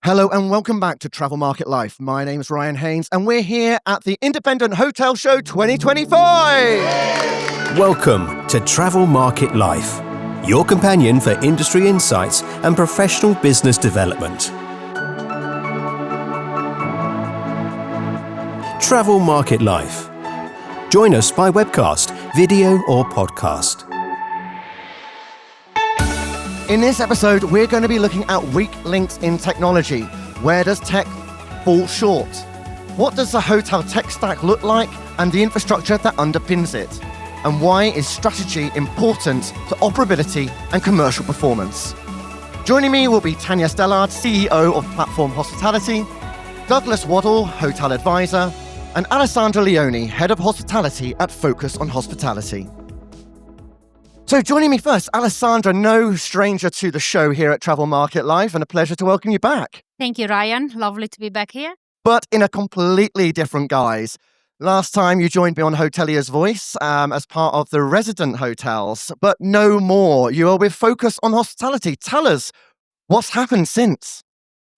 Hello and welcome back to Travel Market Life. My name is Ryan Haynes and we're here at the Independent Hotel Show 2025. Welcome to Travel Market Life, your companion for industry insights and professional business development. Travel Market Life. Join us by webcast, video or podcast. In this episode, we're going to be looking at weak links in technology. Where does tech fall short? What does the hotel tech stack look like and the infrastructure that underpins it? And why is strategy important to operability and commercial performance? Joining me will be Tanya Stellard, CEO of Platform Hospitality, Douglas Waddell, Hotel Advisor, and Alessandra Leone, Head of Hospitality at Focus on Hospitality. So joining me first, Alessandra, no stranger to the show here at Travel Market Life, and a pleasure to welcome you back. Thank you, Ryan. Lovely to be back here. But in a completely different guise. Last time you joined me on Hotelier's Voice as part of the resident hotels, but no more. You are with Focus on Hospitality. Tell us, what's happened since?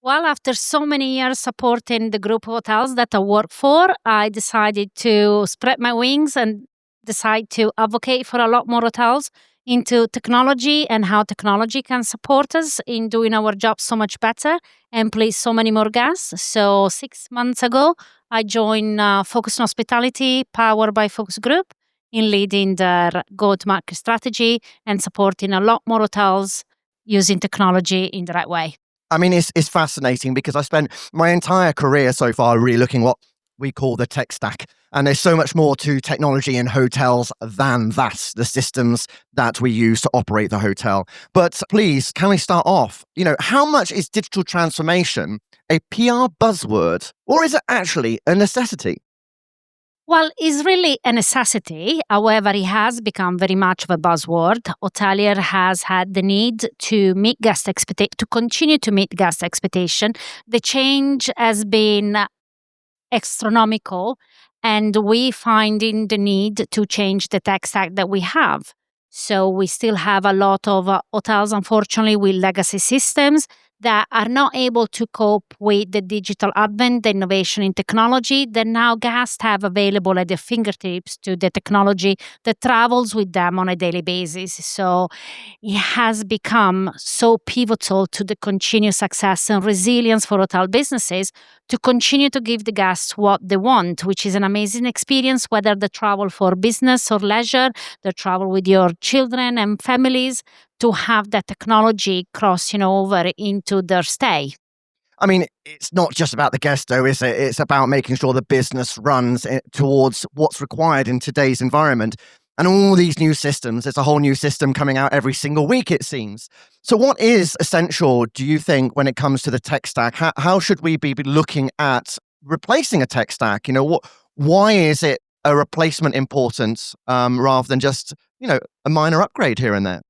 Well, after so many years supporting the group of hotels that I work for, I decided to spread my wings and decide to advocate for a lot more hotels into technology and how technology can support us in doing our job so much better and please so many more guests. So 6 months ago, I joined Focus on Hospitality, powered by Focus Group, in leading their go-to-market strategy and supporting a lot more hotels using technology in the right way. I mean, it's fascinating because I spent my entire career so far really looking what we call the tech stack. And there's so much more to technology in hotels than that, the systems that we use to operate the hotel. But please, can we start off? How much is digital transformation a PR buzzword, or is it actually a necessity? Well, it's really a necessity. However, it has become very much of a buzzword. Hotelier has had the need to meet to continue to meet guest expectation. The change has been astronomical, and we finding the need to change the tech stack that we have. So we still have a lot of hotels, unfortunately, with legacy systems that are not able to cope with the digital advent, the innovation in technology that now guests have available at their fingertips to the technology that travels with them on a daily basis. So it has become so pivotal to the continued success and resilience for hotel businesses to continue to give the guests what they want, which is an amazing experience, whether they travel for business or leisure, they travel with your children and families, to have that technology crossing over into their stay. I mean, it's not just about the guest, though, is it? It's about making sure the business runs towards what's required in today's environment. And all these new systems, there's a whole new system coming out every single week, it seems. So what is essential, do you think, when it comes to the tech stack? How should we be looking at replacing a tech stack? Why is it a replacement important rather than just, a minor upgrade here and there?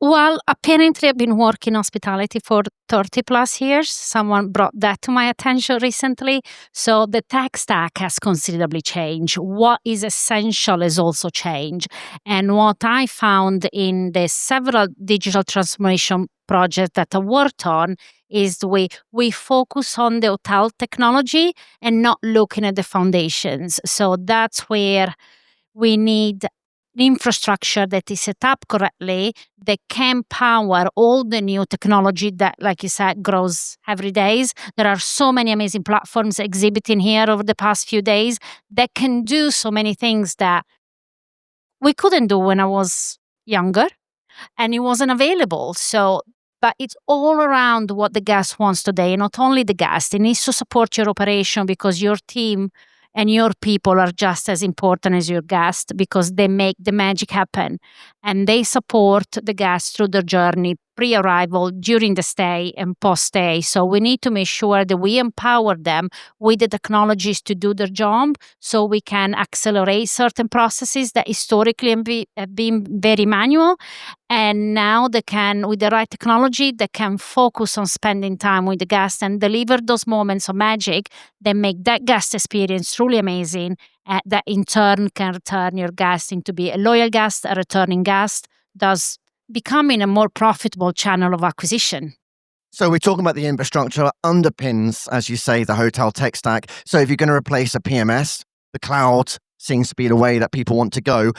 Well, apparently I've been working hospitality for 30 plus years. Someone brought that to my attention recently. So the tech stack has considerably changed. What is essential has also changed. And what I found in the several digital transformation projects that I worked on is we focus on the hotel technology and not looking at the foundations. So that's where we need infrastructure that is set up correctly that can power all the new technology that, like you said, grows every day. There are so many amazing platforms exhibiting here over the past few days that can do so many things that we couldn't do when I was younger and it wasn't available. But it's all around what the guest wants today, and not only the guest. It needs to support your operation because your team and your people are just as important as your guests because they make the magic happen and they support the guests through their journey, pre-arrival, during the stay and post-stay. So we need to make sure that we empower them with the technologies to do their job so we can accelerate certain processes that historically have been very manual. And now they can, with the right technology, they can focus on spending time with the guest and deliver those moments of magic that make that guest experience truly amazing. That in turn can return your guest into be a loyal guest, a returning guest, thus becoming a more profitable channel of acquisition. So we're talking about the infrastructure underpins, as you say, the hotel tech stack. So if you're going to replace a PMS, the cloud seems to be the way that people want to go.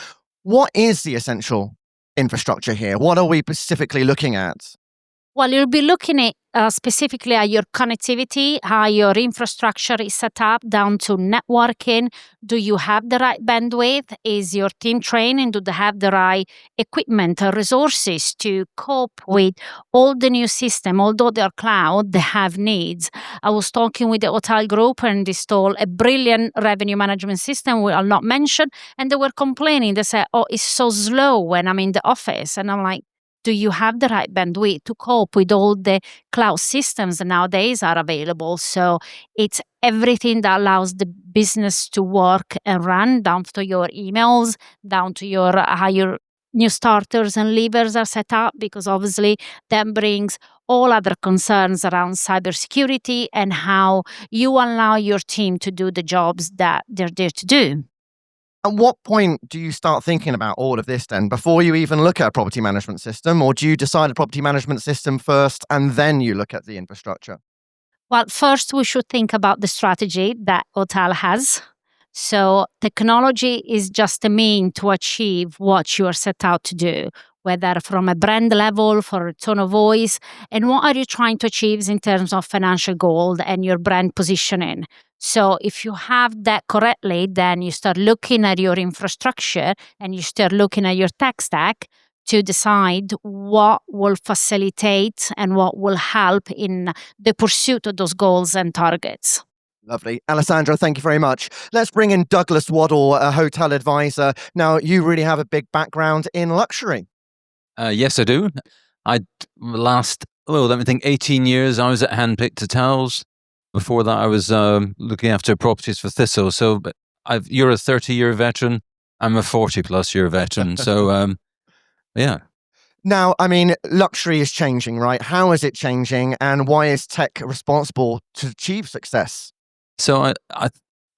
What is the essential infrastructure here? What are we specifically looking at? Well, you'll be looking at specifically at your connectivity, how your infrastructure is set up, down to networking. Do you have the right bandwidth? Is your team trained? And do they have the right equipment or resources to cope with all the new system? Although they're cloud, they have needs. I was talking with the hotel group and installed a brilliant revenue management system I'll not mention. And they were complaining. They said, oh, it's so slow when I'm in the office. And I'm like, do you have the right bandwidth to cope with all the cloud systems that nowadays are available? So it's everything that allows the business to work and run, down to your emails, down to your how your new starters and leavers are set up, because obviously that brings all other concerns around cybersecurity and how you allow your team to do the jobs that they're there to do. At what point do you start thinking about all of this then, before you even look at a property management system, or do you decide a property management system first and then you look at the infrastructure? Well, first we should think about the strategy that hotel has. So technology is just a mean to achieve what you are set out to do, whether from a brand level, for a tone of voice, and what are you trying to achieve in terms of financial goal and your brand positioning. So if you have that correctly, then you start looking at your infrastructure and you start looking at your tech stack to decide what will facilitate and what will help in the pursuit of those goals and targets. Lovely. Alessandra, thank you very much. Let's bring in Douglas Waddell, a hotel advisor. Now, you really have a big background in luxury. Yes, I do. Let me think, 18 years I was at Handpicked Hotels. Before that, I was looking after properties for Thistle. So you're a 30-year veteran. I'm a 40-plus year veteran. So, yeah. Now, I mean, luxury is changing, right? How is it changing, and why is tech responsible to achieve success? So I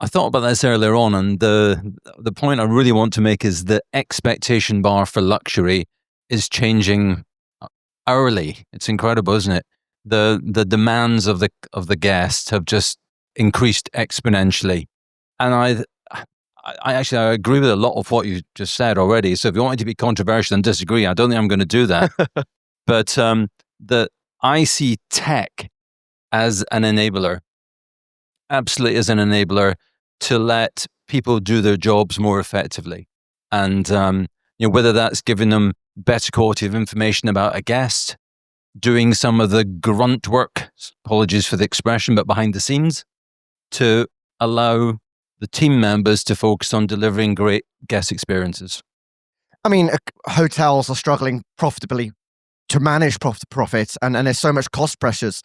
thought about this earlier on, and the point I really want to make is the expectation bar for luxury is changing hourly. It's incredible, isn't it? The demands of the guests have just increased exponentially, and I agree with a lot of what you just said already. So if you want me to be controversial and disagree, I don't think I'm going to do that. But I see tech as an enabler, absolutely as an enabler to let people do their jobs more effectively, and whether that's giving them better quality of information about a guest, doing some of the grunt work, apologies for the expression, but behind the scenes, to allow the team members to focus on delivering great guest experiences. I mean, hotels are struggling profitably to manage profits, and there's so much cost pressures.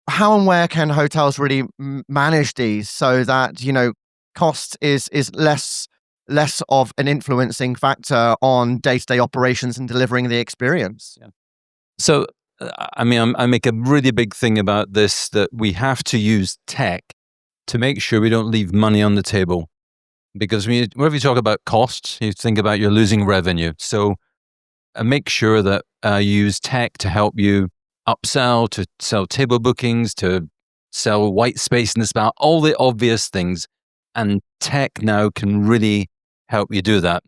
How and where can hotels really manage these so that, cost is less of an influencing factor on day-to-day operations and delivering the experience? Yeah. So, I make a really big thing about this, that we have to use tech to make sure we don't leave money on the table. Because whenever you talk about costs, you think about you're losing revenue. So make sure that you use tech to help you upsell, to sell table bookings, to sell white space in the spa, all the obvious things. And tech now can really help you do that.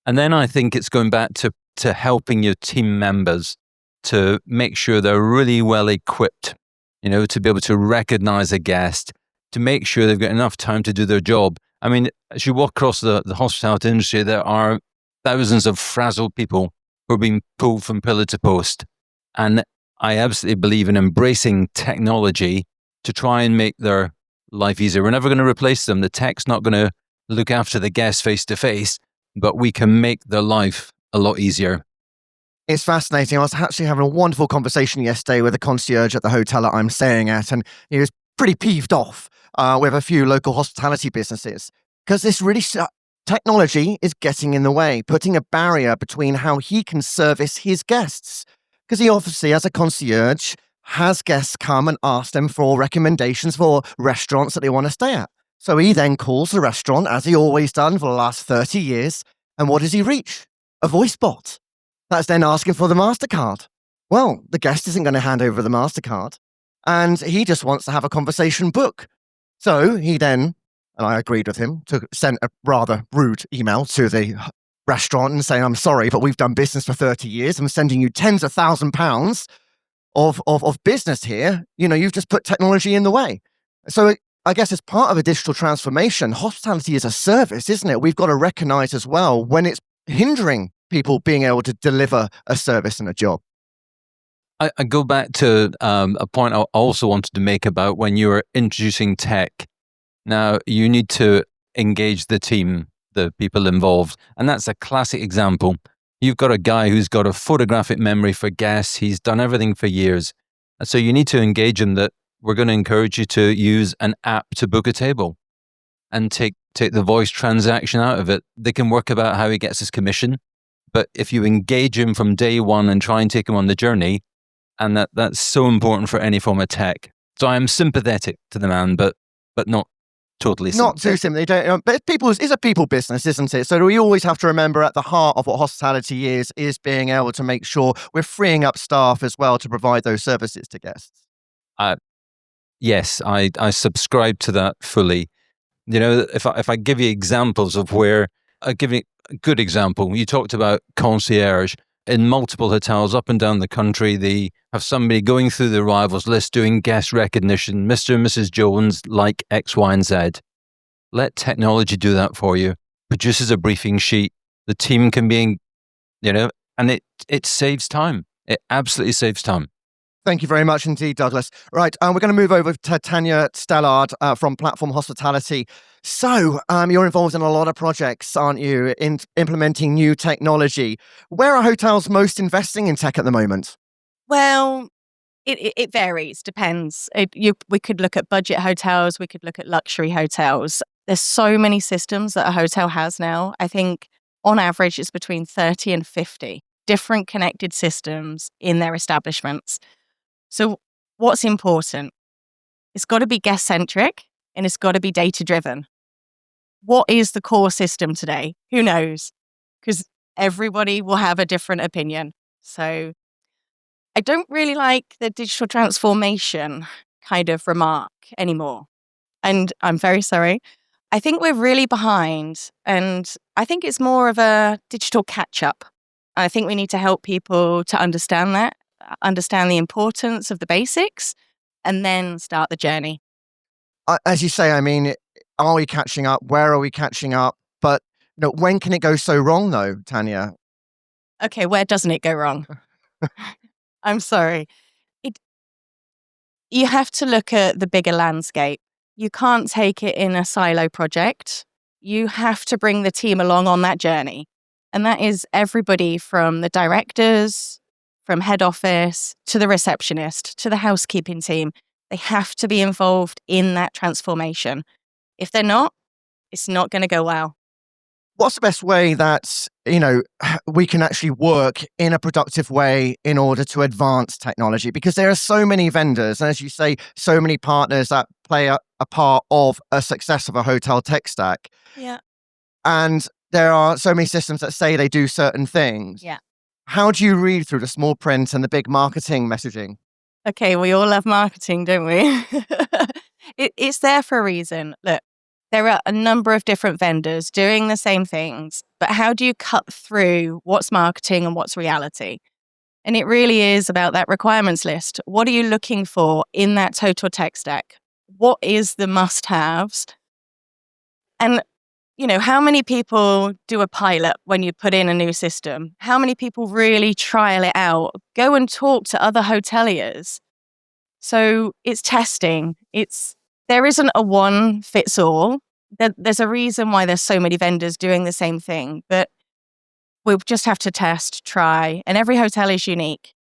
And then I think it's going back to helping your team members to make sure they're really well equipped, to be able to recognize a guest, to make sure they've got enough time to do their job. I mean, as you walk across the hospitality industry, there are thousands of frazzled people who are being pulled from pillar to post. And I absolutely believe in embracing technology to try and make their life easier. We're never going to replace them. The tech's not going to look after the guest face to face, but we can make their life a lot easier. It's fascinating. I was actually having a wonderful conversation yesterday with a concierge at the hotel that I'm staying at, and he was pretty peeved off with a few local hospitality businesses because this really technology is getting in the way, putting a barrier between how he can service his guests. Because he obviously, as a concierge, has guests come and ask them for recommendations for restaurants that they want to stay at. So he then calls the restaurant, as he always done for the last 30 years, and what does he reach? A voice bot. That's then asking for the MasterCard. Well, the guest isn't going to hand over the MasterCard, and he just wants to have a conversation book. So he then, and I agreed with him, sent a rather rude email to the restaurant and saying, I'm sorry, but we've done business for 30 years. I'm sending you tens of £1,000s of business here. You've just put technology in the way. So I guess as part of a digital transformation, hospitality is a service, isn't it? We've got to recognize as well when it's hindering people being able to deliver a service and a job. I go back to a point I also wanted to make about when you're introducing tech. Now, you need to engage the team, the people involved. And that's a classic example. You've got a guy who's got a photographic memory for guests. He's done everything for years. And so you need to engage him that we're going to encourage you to use an app to book a table and take the voice transaction out of it. They can work about how he gets his commission. But if you engage him from day one and try and take him on the journey, and that's so important for any form of tech. So I'm sympathetic to the man, but not totally Not too sympathetic. They don't, but it's a people business, isn't it? So we always have to remember at the heart of what hospitality is being able to make sure we're freeing up staff as well to provide those services to guests. Yes, I subscribe to that fully. If I give you examples of where, I'll give you a good example. You talked about concierge. In multiple hotels up and down the country, they have somebody going through the arrivals list, doing guest recognition. Mr. and Mrs. Jones like X, Y, and Z. Let technology do that for you. Produces a briefing sheet. The team can be, and it saves time. It absolutely saves time. Thank you very much indeed, Douglas. Right, we're going to move over to Tanya Stellard from Platform Hospitality. So, you're involved in a lot of projects, aren't you, in implementing new technology. Where are hotels most investing in tech at the moment? Well, it varies, depends. We could look at budget hotels, we could look at luxury hotels. There's so many systems that a hotel has now. I think on average it's between 30 and 50 different connected systems in their establishments. So what's important? It's got to be guest-centric and it's got to be data-driven. What is the core system today? Who knows? Because everybody will have a different opinion. So I don't really like the digital transformation kind of remark anymore. And I'm very sorry. I think we're really behind. And I think it's more of a digital catch-up. I think we need to help people to understand that, understand the importance of the basics, and then start the journey. As you say, are we catching up? Where are we catching up? But when can it go so wrong, though, Tanya? Okay, where doesn't it go wrong? I'm sorry. You have to look at the bigger landscape. You can't take it in a silo project. You have to bring the team along on that journey. And that is everybody from the directors, from head office, to the receptionist, to the housekeeping team. They have to be involved in that transformation. If they're not, it's not going to go well. What's the best way that, we can actually work in a productive way in order to advance technology? Because there are so many vendors, and as you say, so many partners that play a part of a success of a hotel tech stack. Yeah. And there are so many systems that say they do certain things. Yeah. How do you read through the small print and the big marketing messaging? Okay, we all love marketing, don't we? It's there for a reason. Look, there are a number of different vendors doing the same things, but how do you cut through what's marketing and what's reality? And it really is about that requirements list. What are you looking for in that total tech stack? What is the must-haves? And how many people do a pilot when you put in a new system? How many people really trial it out? Go and talk to other hoteliers. So it's testing. There isn't a one fits all. There's a reason why there's so many vendors doing the same thing, but we'll just have to test, try, and every hotel is unique.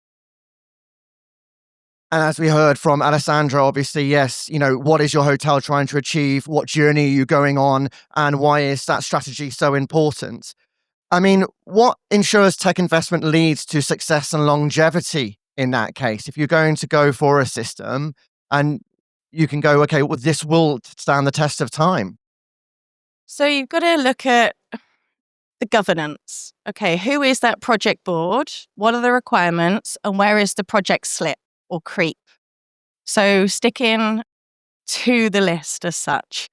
And as we heard from Alessandra, obviously, yes, what is your hotel trying to achieve? What journey are you going on? And why is that strategy so important? What ensures tech investment leads to success and longevity in that case? If you're going to go for a system and you can go, okay, well, this will stand the test of time. So you've got to look at the governance. Okay, who is that project board? What are the requirements? And where is the project slip or creep? So sticking to the list as such.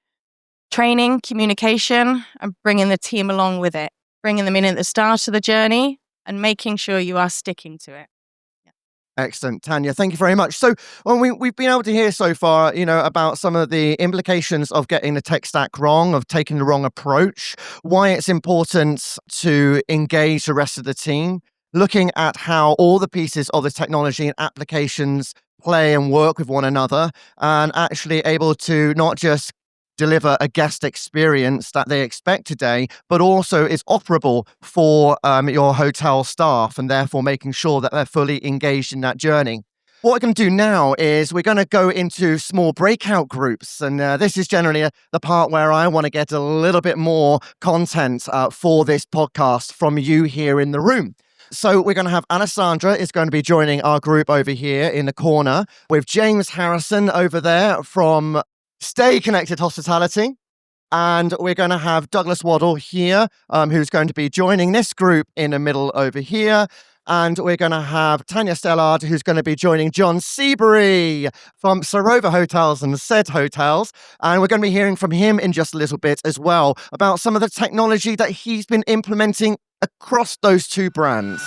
Training, communication, and bringing the team along with it. Bringing them in at the start of the journey and making sure you are sticking to it. Excellent, Tanya. Thank you very much. So, we've been able to hear so far, about some of the implications of getting the tech stack wrong, of taking the wrong approach, why it's important to engage the rest of the team, looking at how all the pieces of the technology and applications play and work with one another, and actually able to not just deliver a guest experience that they expect today, but also is operable for your hotel staff, and therefore making sure that they're fully engaged in that journey. What we're going to do now is we're going to go into small breakout groups. And this is generally the part where I want to get a little bit more content for this podcast from you here in the room. So we're going to have Alessandra is going to be joining our group over here in the corner, with James Harrison over there from Stay Connected Hospitality. And we're going to have Douglas Waddell here, who's going to be joining this group in the middle over here. And we're going to have Tanya Stellard, who's going to be joining John Seabury from Sarova Hotels and Said Hotels. And we're going to be hearing from him in just a little bit as well about some of the technology that he's been implementing across those two brands.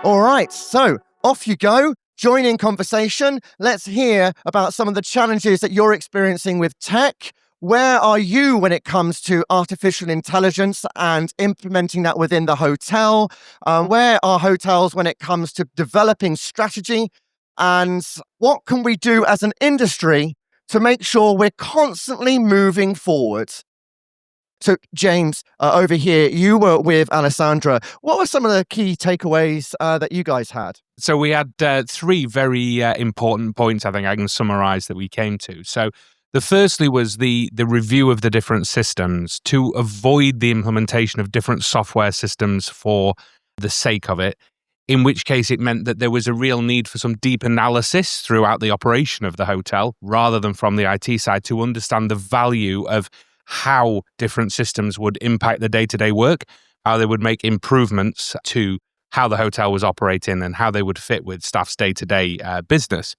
All right, so off you go. Join in conversation. Let's hear about some of the challenges that you're experiencing with tech. Where are you when it comes to artificial intelligence and implementing that within the hotel? Where are hotels when it comes to developing strategy? And what can we do as an industry to make sure we're constantly moving forward? So, James, over here, you were with Alessandra. What were some of the key takeaways that you guys had? So we had three very important points, I think I can summarize, that we came to. So the firstly was the review of the different systems to avoid the implementation of different software systems for the sake of it, in which case it meant that there was a real need for some deep analysis throughout the operation of the hotel, rather than from the IT side, to understand the value of how different systems would impact the day-to-day work, how they would make improvements to how the hotel was operating and how they would fit with staff's day-to-day business.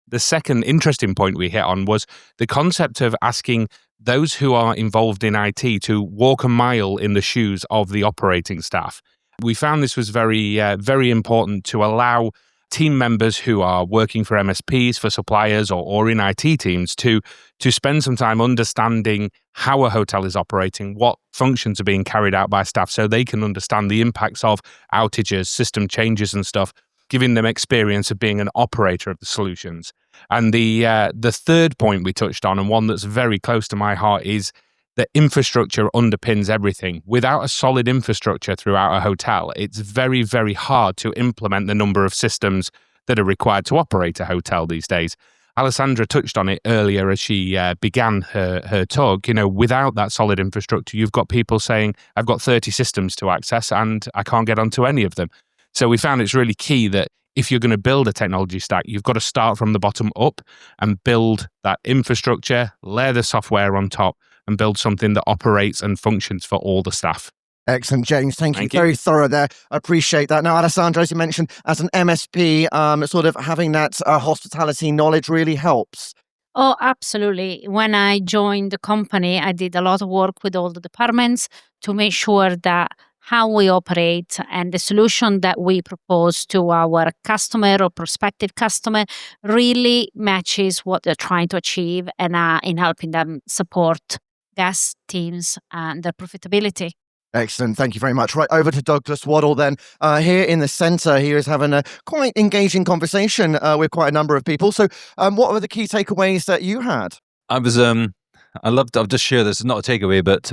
The second interesting point we hit on was the concept of asking those who are involved in IT to walk a mile in the shoes of the operating staff. We found this was very, very important to allow team members who are working for MSPs, for suppliers, or in IT teams to spend some time understanding how a hotel is operating, what functions are being carried out by staff, so they can understand the impacts of outages, system changes and stuff, giving them experience of being an operator of the solutions. And the third point we touched on, and one that's very close to my heart, is that infrastructure underpins everything. Without a solid infrastructure throughout a hotel, it's very, very hard to implement the number of systems that are required to operate a hotel these days. Alessandra touched on it earlier as she began her talk. Without that solid infrastructure, you've got people saying, I've got 30 systems to access and I can't get onto any of them. So we found it's really key that if you're going to build a technology stack, you've got to start from the bottom up and build that infrastructure, layer the software on top, and build something that operates and functions for all the staff. Excellent, James. Thank you. Very thorough there. I appreciate that. Now, Alessandra, as you mentioned, as an MSP, sort of having that hospitality knowledge really helps. Oh, absolutely. When I joined the company, I did a lot of work with all the departments to make sure that how we operate and the solution that we propose to our customer or prospective customer really matches what they're trying to achieve and in helping them support guest teams and their profitability. Excellent. Thank you very much. Right, over to Douglas Waddell then. Here in the centre, he is having a quite engaging conversation with quite a number of people. So what were the key takeaways that you had? I'll just share this. It's not a takeaway, but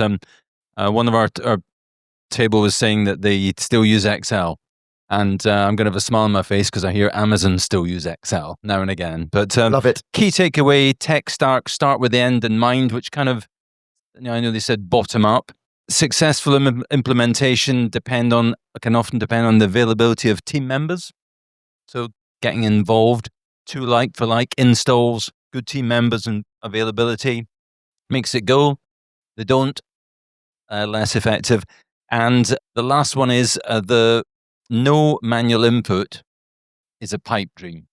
one of our table was saying that they still use Excel. And I'm going to have a smile on my face because I hear Amazon still use Excel now and again. But love it. Key takeaway, tech start with the end in mind, which kind of, I know they said bottom up. Successful implementation can often depend on the availability of team members. So getting involved to like for like installs, good team members and availability makes it go. They don't, less effective. And the last one is the no manual input is a pipe dream.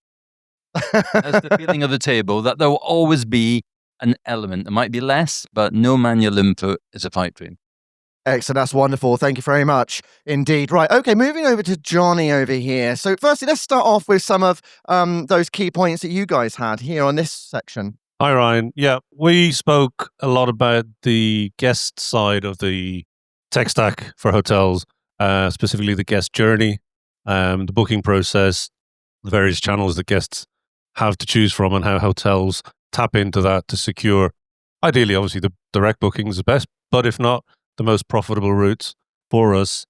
That's the feeling of the table, that there will always be an element. There might be less, but no manual input is a pipe dream. Excellent. That's wonderful. Thank you very much indeed. Right. Okay. Moving over to Johnny over here. So firstly, let's start off with some of those key points that you guys had here on this section. Hi, Ryan. Yeah, we spoke a lot about the guest side of the tech stack for hotels, specifically the guest journey, the booking process, the various channels that guests have to choose from, and how hotels tap into that to secure, ideally, obviously, the direct booking is the best, but if not, the most profitable routes for us.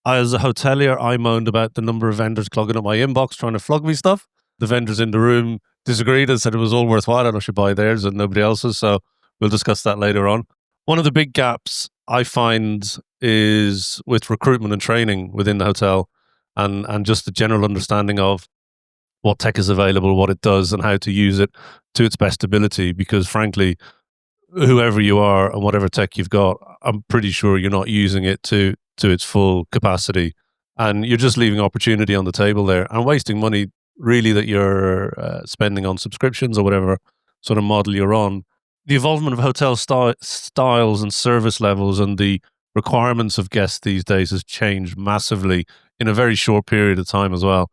As a hotelier, I moaned about the number of vendors clogging up my inbox trying to flog me stuff. The vendors in the room disagreed and said it was all worthwhile and I should buy theirs and nobody else's. So we'll discuss that later on. One of the big gaps I find is with recruitment and training within the hotel, and just the general understanding of what tech is available, what it does, and how to use it to its best ability. Because frankly, whoever you are and whatever tech you've got, I'm pretty sure you're not using it to its full capacity. And you're just leaving opportunity on the table there and wasting money really that you're spending on subscriptions or whatever sort of model you're on. The evolvement of hotel styles and service levels and the requirements of guests these days has changed massively in a very short period of time as well.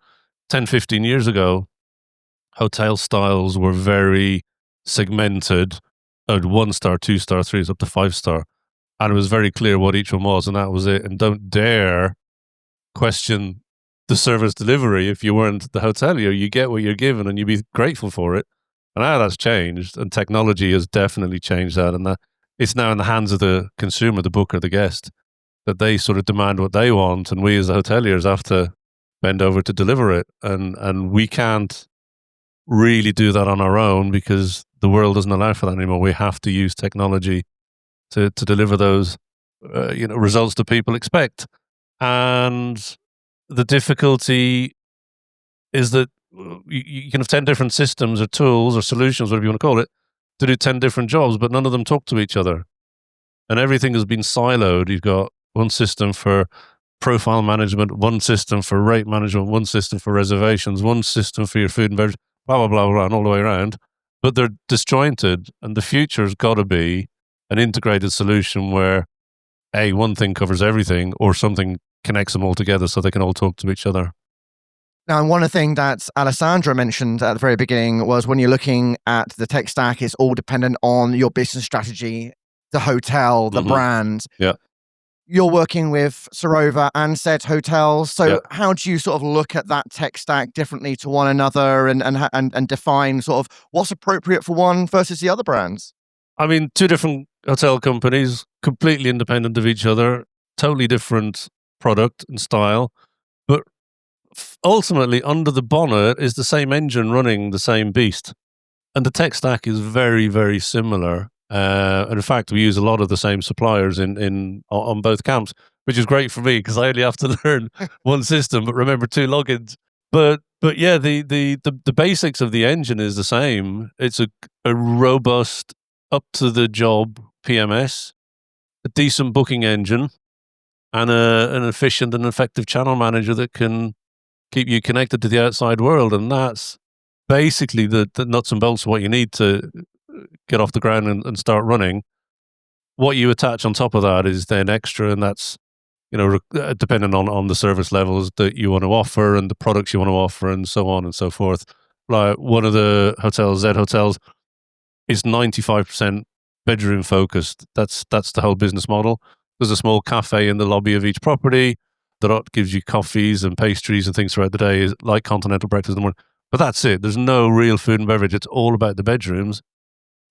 10, 15 years ago, hotel styles were very segmented at 1-star, 2-star, 3s up to 5-star. And it was very clear what each one was, and that was it. And don't dare question the service delivery if you weren't the hotelier. You get what you're given and you be grateful for it. And now that's changed, and technology has definitely changed that. And that it's now in the hands of the consumer, the booker, the guest, that they sort of demand what they want. And we as the hoteliers have to bend over to deliver it. And we can't really do that on our own because the world doesn't allow for that anymore. We have to use technology to deliver those results that people expect. And the difficulty is that you can have 10 different systems or tools or solutions, whatever you want to call it, to do 10 different jobs, but none of them talk to each other. And everything has been siloed. You've got one system for profile management, one system for rate management, one system for reservations, one system for your food and beverage, blah, blah, blah, blah, and all the way around. But they're disjointed, and the future has got to be an integrated solution where one thing covers everything, or something connects them all together so they can all talk to each other. Now, and one thing that Alessandra mentioned at the very beginning was when you're looking at the tech stack, it's all dependent on your business strategy, the hotel, the brand. Yeah. You're working with Sarova and said hotels. So how do you sort of look at that tech stack differently to one another and define sort of what's appropriate for one versus the other brands? I mean, two different hotel companies, completely independent of each other, totally different product and style, but ultimately under the bonnet is the same engine running the same beast. And the tech stack is very, very similar. And in fact, we use a lot of the same suppliers on both camps, which is great for me because I only have to learn one system, but remember 2 logins. But yeah, the basics of the engine is the same. It's a robust, up to the job PMS, a decent booking engine, and an efficient and effective channel manager that can keep you connected to the outside world. And that's basically the nuts and bolts of what you need to get off the ground and start running. What you attach on top of that is then extra, and that's depending on the service levels that you want to offer and the products you want to offer and so on and so forth. Like one of the hotels, Z Hotels, is 95% bedroom focused. That's the whole business model. There's a small cafe in the lobby of each property that gives you coffees and pastries and things throughout the day, like continental breakfast in the morning. But that's it. There's no real food and beverage. It's all about the bedrooms.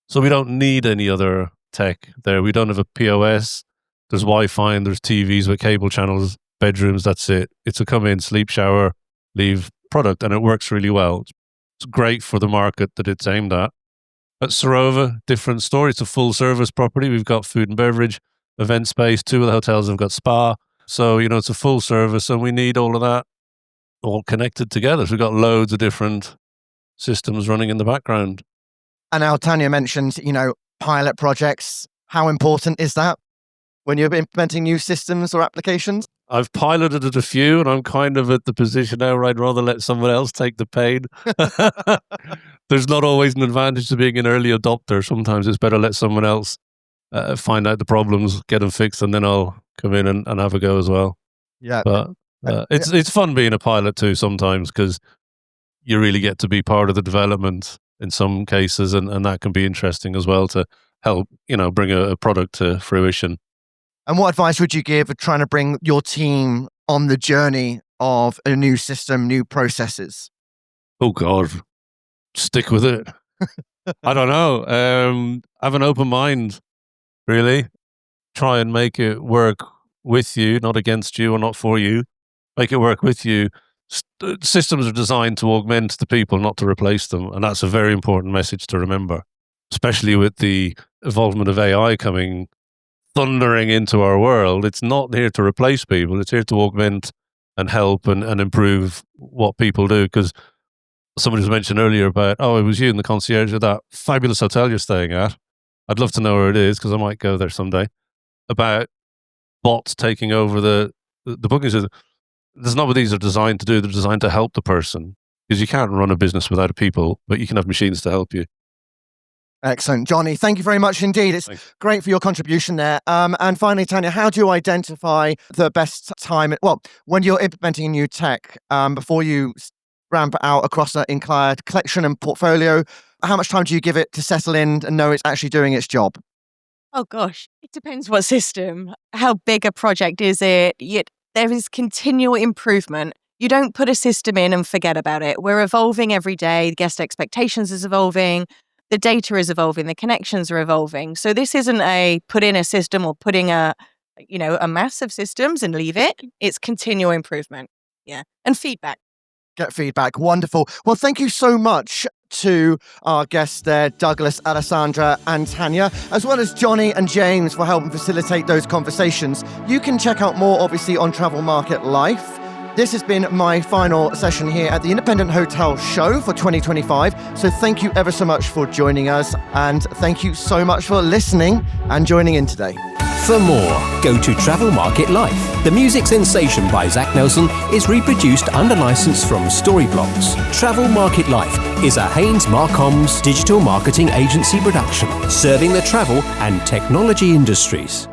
So we don't need any other tech there. We don't have a POS. There's Wi-Fi and there's TVs with cable channels, bedrooms. That's it. It's a come in, sleep, shower, leave product, and it works really well. It's great for the market that it's aimed at. At Sarova, different story. It's a full service property. We've got food and beverage, event space. 2 of the hotels have got spa. So, it's a full service, and we need all of that all connected together. So we've got loads of different systems running in the background. And now Tanya mentioned, pilot projects. How important is that when you're implementing new systems or applications? I've piloted it a few, and I'm kind of at the position now where I'd rather let someone else take the pain. There's not always an advantage to being an early adopter. Sometimes it's better let someone else find out the problems, get them fixed, and then I'll come in and have a go as well. Yeah. But it's fun being a pilot too sometimes, because you really get to be part of the development in some cases, and that can be interesting as well to help, bring a product to fruition. And what advice would you give for trying to bring your team on the journey of a new system, new processes? Oh, God. Stick with it. I don't know. Have an open mind, really. Try and make it work with you, not against you or not for you. Make it work with you. Systems are designed to augment the people, not to replace them. And that's a very important message to remember, especially with the involvement of AI coming thundering into our world. It's not here to replace people. It's here to augment and help and improve what people do. Because somebody was mentioned earlier about, it was you in the concierge of that fabulous hotel you're staying at. I'd love to know where it is, because I might go there someday. About bots taking over the booking system. That's not what these are designed to do. They're designed to help the person, because you can't run a business without people, but you can have machines to help you. Excellent. Johnny, thank you very much indeed. It's great for your contribution there. And finally, Tanya, how do you identify the best time? Well, when you're implementing a new tech, before you ramp it out across an entire collection and portfolio, how much time do you give it to settle in and know it's actually doing its job? Oh, gosh. It depends what system. How big a project is it? There is continual improvement. You don't put a system in and forget about it. We're evolving every day. The guest expectations is evolving. The data is evolving, the connections are evolving. So this isn't a put in a system or putting a mass of systems and leave it. It's continual improvement. Yeah. And feedback. Get feedback. Wonderful. Well, thank you so much to our guests there, Douglas, Alessandra and Tanya, as well as Johnny and James for helping facilitate those conversations. You can check out more, obviously, on Travel Market Life. This has been my final session here at the Independent Hotel Show for 2025. So thank you ever so much for joining us. And thank you so much for listening and joining in today. For more, go to Travel Market Life. The music sensation by Zach Nelson is reproduced under license from Storyblocks. Travel Market Life is a Haynes Marcoms digital marketing agency production, serving the travel and technology industries.